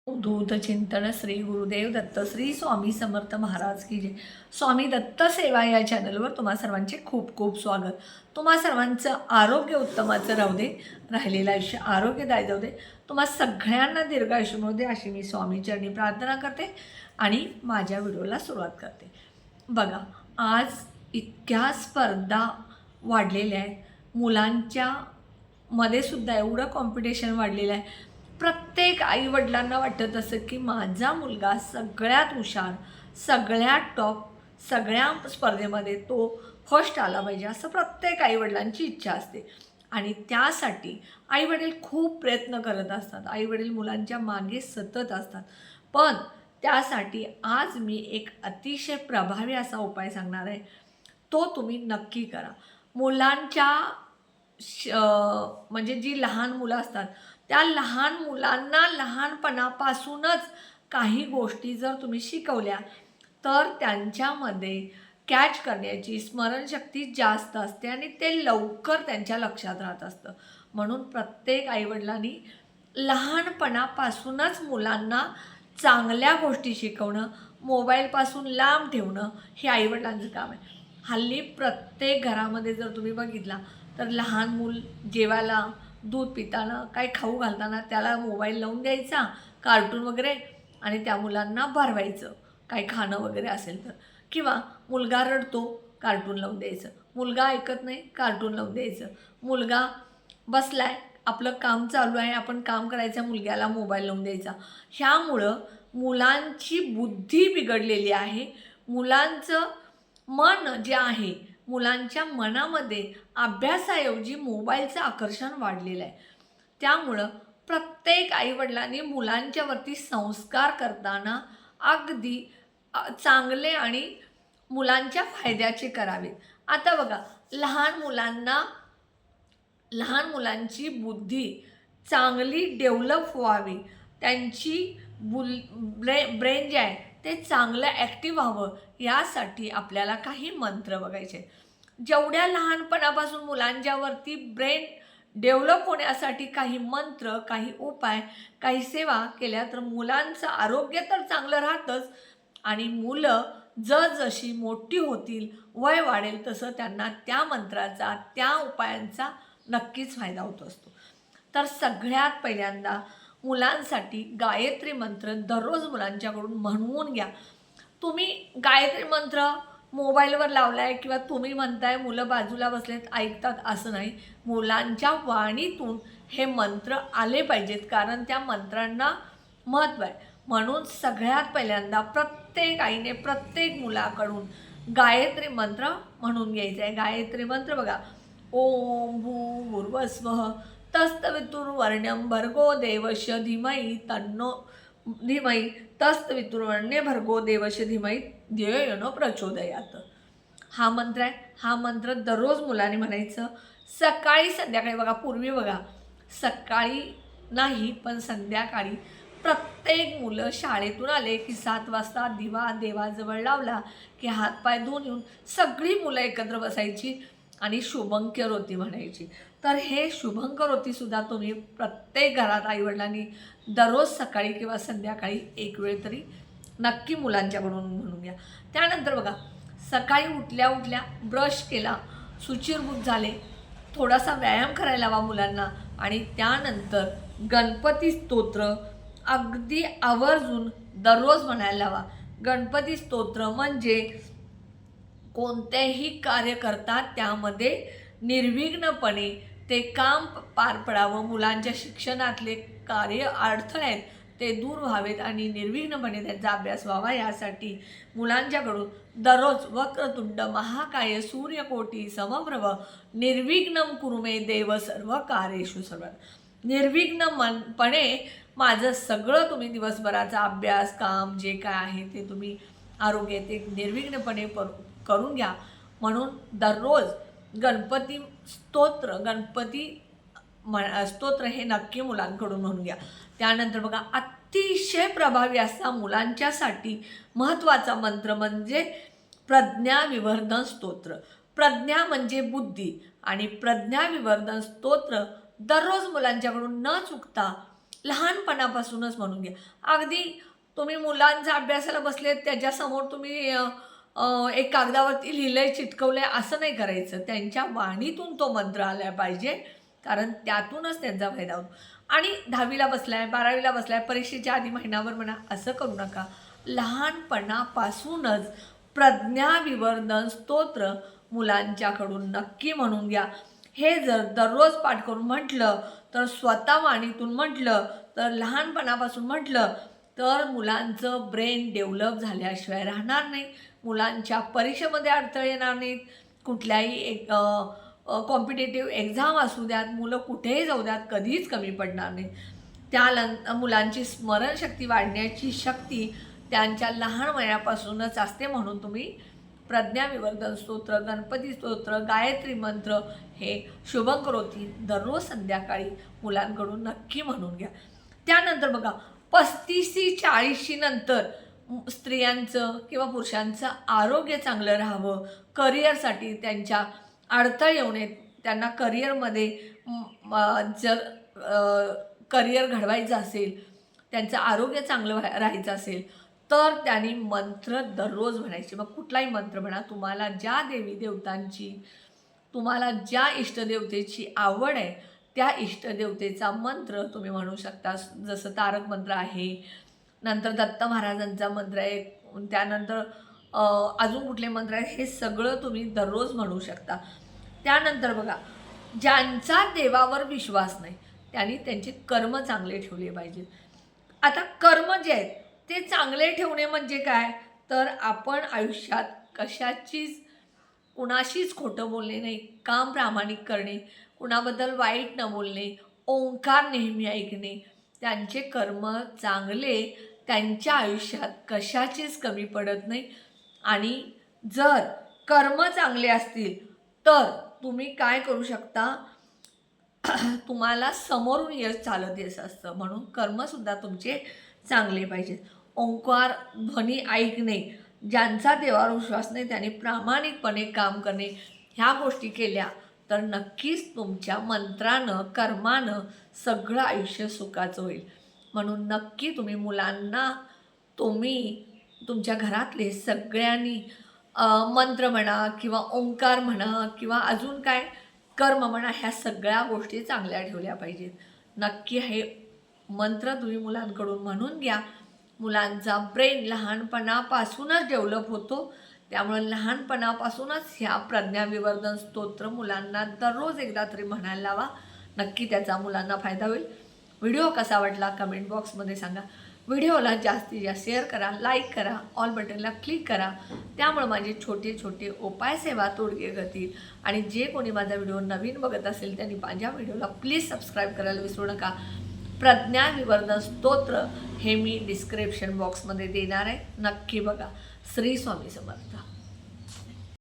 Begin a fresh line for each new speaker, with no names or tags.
अवधूत चिंतन श्री गुरुदेव दत्त श्री स्वामी समर्थ महाराज की जय। स्वामी दत्त सेवा या चॅनलवर तुम्हा सर्वांचे खूप खूप स्वागत। तुम्हा सर्वांचं आरोग्य उत्तमाचं राहू दे, राहिलेलं आयुष्य आरोग्यदायी जाऊ दे, तुम्हा सगळ्यांना दीर्घायुष्य मिळू दे अशी मी स्वामीचरणी प्रार्थना करते आणि माझ्या व्हिडिओला सुरुवात करते। बघा, आज इतक्या स्पर्धा वाढलेल्या आहेत, मुलांच्या मध्ये सुद्धा एवढं कॉम्पिटिशन वाढलेलं आहे। प्रत्येक आईवडिलांना वाटत असं की माझा मुलगा सगळ्यात हुशार, सगळ्यात टॉप, सगळ्या स्पर्धेमध्ये तो फर्स्ट आला पाहिजे, असं प्रत्येक आईवडिलांची इच्छा असते। आणि त्यासाठी आईवडील खूप प्रयत्न करत असतात, आईवडील मुलांच्या मागे सतत असतात। पण त्यासाठी आज मी एक अतिशय प्रभावी असा उपाय सांगणार आहे, तो तुम्ही नक्की करा। मुलांच्या म्हणजे जी लहान मुलं असतात त्या लहान मुलांना लहानपणापासूनच काही गोष्टी जर तुम्ही शिकवल्या तर त्यांच्यामध्ये कॅच करण्याची स्मरणशक्ती जास्त असते आणि ते लवकर त्यांच्या लक्षात राहत असतं। म्हणून प्रत्येक आईवडिलांनी लहानपणापासूनच मुलांना चांगल्या गोष्टी शिकवणं, मोबाईलपासून लांब ठेवणं हे आईवडिलांचं काम आहे। हल्ली प्रत्येक घरामध्ये जर तुम्ही बघितला तर लहान मूल जेवायला, दूध पिताना, काही खाऊ घालताना त्याला मोबाईल लावून द्यायचा, कार्टून वगैरे, आणि त्या मुलांना भरवायचं काही खाणं वगैरे असेल तर, किंवा मुलगा रडतो कार्टून लावून द्यायचं, मुलगा ऐकत नाही कार्टून लावून द्यायचं, मुलगा बसलाय आपलं काम चालू आहे आपण काम करायचं, मुलग्याला मोबाईल लावून द्यायचा। ह्यामुळं मुलांची बुद्धी बिघडलेली आहे, मुलांचं मन जे आहे, मुलांच्या मनामध्ये अभ्यासाऐवजी मोबाईलचं आकर्षण वाढलेलं आहे। त्यामुळं प्रत्येक आईवडिलांनी मुलांच्यावरती संस्कार करताना अगदी चांगले आणि मुलांच्या फायद्याचे करावेत। आता बघा, लहान मुलांची बुद्धी चांगली डेव्हलप व्हावी, त्यांची ब्रेन जे आहे ते चांगलं ॲक्टिव्ह व्हावं, यासाठी आपल्याला काही मंत्र बघायचे। जेवढ्या लहानपणापासून मुलांच्यावरती ब्रेन डेव्हलप होण्यासाठी काही मंत्र, काही उपाय, काही सेवा केल्या तर मुलांचं आरोग्य तर चांगलं राहतंच, आणि मुलं जसजशी मोठी होतील, वय वाढेल तसं त्यांना त्या मंत्राचा, त्या उपायांचा नक्कीच फायदा होत असतो। तर सगळ्यात पहिल्यांदा मुलांसाठी गायत्री मंत्र दररोज मुलांच्याकडून म्हणवून घ्या। तुम्ही गायत्री मंत्र मोबाईलवर लावलाय किंवा तुम्ही म्हणताय मुलं बाजूला बसलेत ऐकतात असं नाही, मुलांच्या वाणीतून हे मंत्र आले पाहिजेत, कारण त्या मंत्रांना महत्त्व आहे। म्हणून सगळ्यात पहिल्यांदा प्रत्येक आईने प्रत्येक मुलाकडून गायत्री मंत्र म्हणून घ्यायचं आहे। गायत्री मंत्र बघा, ओम भूर्भुवस्वः तत्सवितुर्वरेण्यं भर्गो देवस्य धीमहि तत्सवितुर्वरेण्यं भर्गो देवस्य धीमहि धियो यो न प्रचोदयात्। हा मंत्र आहे। हा मंत्र दररोज मुलांनी म्हणायचं, सकाळी संध्याकाळी। बघा, पूर्वी बघा सकाळी नाही पण संध्याकाळी प्रत्येक मुलं शाळेतून आले की 7 वाजता दिवा देवाजवळ लावला की हातपाय धुवून येऊन सगळी मुलं एकत्र बसायची आणि शुभंकरोती म्हणायची। तर हे शुभंकरोतीसुद्धा तुम्ही प्रत्येक घरात आईवडिलांनी दररोज सकाळी किंवा संध्याकाळी एक वेळ तरी नक्की मुलांच्याकडून म्हणून घ्या। त्यानंतर बघा, सकाळी उठल्या उठल्या ब्रश केला, शुचिर्भूत झाले, थोडासा व्यायाम करायला लावा मुलांना, आणि त्यानंतर गणपती स्तोत्र अगदी आवर्जून दररोज म्हणायला लावा। गणपती स्तोत्र म्हणजे कोणतेही कार्य करतात त्यामध्ये निर्विघ्नपणे ते काम पार पडावं, मुलांच्या शिक्षणातले कार्य अडथळे आहेत ते दूर व्हावेत आणि निर्विघ्नपणे त्यांचा अभ्यास व्हावा, यासाठी मुलांच्याकडून दररोज वक्रतुंड महाकाय सूर्यकोटी समप्रभ निर्विघ्नं कुरु मे देव सर्व कार्येषु सर्वदा। निर्विघ्नपणे माझं सगळं तुम्ही दिवसभराचा अभ्यास, काम जे काय आहे ते तुम्ही आरोग्य ते निर्विघ्नपणे करून घ्या। म्हणून दररोज गणपती स्तोत्र हे नक्की मुलांकडून म्हणून घ्या। त्यानंतर बघा, अतिशय प्रभावी असा मुलांच्यासाठी महत्त्वाचा मंत्र म्हणजे प्रज्ञाविवर्धन स्तोत्र। प्रज्ञा म्हणजे बुद्धी, आणि प्रज्ञाविवर्धन स्तोत्र दररोज मुलांच्याकडून न चुकता लहानपणापासूनच म्हणून घ्या. अगदी तुम्ही मुलांचा अभ्यासाला बसलेत त्याच्यासमोर तुम्ही एक कागदावरती लिहिलंय, चिटकवलंय असं नाही करायचं. त्यांच्या वाणीतून तो मंत्र आला पाहिजे, कारण त्यातूनच त्यांचा फायदा होतो. आणि 10वीला बसलाय, 12वीला बसलाय, परीक्षेच्या आधी महिनाभर म्हणा असं करू नका. लहानपणापासूनच प्रज्ञाविवर्धन स्तोत्र मुलांच्याकडून नक्की म्हणून घ्या. हे जर दररोज पाठ करून म्हटलं, तर स्वतः वाणीतून म्हटलं, तर लहानपणापासून म्हटलं, तर मुलांचं ब्रेन डेव्हलप झाल्याशिवाय राहणार नाही. मुलांच्या परीक्षेमध्ये अडथळे येणार नाहीत. कुठल्याही एक कॉम्पिटेटिव्ह एक्झाम असू द्यात, मुलं कुठेही जाऊ द्यात, कधीच कमी पडणार नाही. मुलांची स्मरणशक्ती वाढण्याची शक्ती त्यांच्या लहान वयापासूनच असते. म्हणून तुम्ही प्रज्ञाविवर्धन स्तोत्र, गणपती स्तोत्र, गायत्री मंत्र हे शुभंकरोती दररोज संध्याकाळी मुलांकडून नक्की म्हणून घ्या. त्यानंतर बघा 35-40 नंतर स्त्रियांचं किंवा पुरुषांचं आरोग्य चांगलं राहावं, करिअरसाठी त्यांच्या अडथळे येऊ नयेत, त्यांना करिअरमध्ये जर करिअर घडवायचं असेल, त्यांचं आरोग्य चांगलं राहायचं असेल, तर त्यांनी मंत्र दररोज म्हणायचे. मग कुठलाही मंत्र म्हणा, तुम्हाला ज्या देवी देवतांची, तुम्हाला ज्या इष्टदेवतेची आवड आहे त्या इष्टदेवतेचा मंत्र तुम्ही म्हणू शकता. जसं तारक मंत्र आहे, नंतर दत्त महाराजांचा मंत्र आहे, त्यानंतर अजून कुठले मंत्र आहेत, हे सगळं तुम्ही दररोज म्हणू शकता. त्यानंतर बघा, ज्यांचा देवावर विश्वास नाही त्यांनी त्यांचे कर्म चांगले ठेवले पाहिजेत. आता कर्म जे आहेत ते चांगले ठेवणे म्हणजे काय, तर आपण आयुष्यात कुणाशीच खोटं बोलणे नाही, काम प्रामाणिक करणे, कुणाबद्दल वाईट न बोलणे, ओंकार नेहमी ऐकणे, त्यांचे कर्म चांगले त्यांच्या आयुष्यात कशाचीच कमी पडत नाही. आणि जर कर्म चांगले असतील तर तुम्ही काय करू शकता, तुम्हाला समोरून यश चालत येत असतं. म्हणून कर्मसुद्धा तुमचे चांगले पाहिजेत. ओंकार ध्वनी ऐकणे, ज्यांचा देवावर विश्वास नाही त्यांनी प्रामाणिकपणे काम करणे, ह्या गोष्टी केल्या तर नक्कीच तुमच्या मंत्रानं, कर्मानं सगळं आयुष्य सुखाचं होईल. म्हणून नक्की तुम्ही मुलांना, तुम्ही तुमच्या घरातले सगळ्यांनी मंत्र म्हणा किंवा ओंकार म्हणा किंवा अजून काय कर्म म्हणा, ह्या सगळ्या गोष्टी चांगल्या ठेवल्या पाहिजेत. नक्की हे मंत्र तुम्ही मुलांकडून म्हणून घ्या. मुलांचा ब्रेन लहानपणापासूनच डेव्हलप होतो. त्यामुळे लहानपणापासूनच ह्या प्रज्ञाविवर्धन स्तोत्र मुलांना दररोज एकदा तरी म्हणायला लावा. नक्की त्याचा मुलांना फायदा होईल. व्हिडिओ कसा वाटला कमेंट बॉक्समध्ये सांगा. व्हिडिओला जास्तीत जास्त शेअर करा, लाईक करा, ऑल बटनला क्लिक करा. त्यामुळे माझे छोटे छोटे उपाय सेवा तोडगे करतील. आणि जे कोणी माझा व्हिडिओ नवीन बघत असेल त्यांनी माझ्या व्हिडिओला प्लीज सबस्क्राईब करायला विसरू नका. प्रज्ञाविवर्धन स्तोत्र हे मी डिस्क्रिप्शन बॉक्समध्ये देणार आहे, नक्की बघा. श्री स्वामी समर्थ.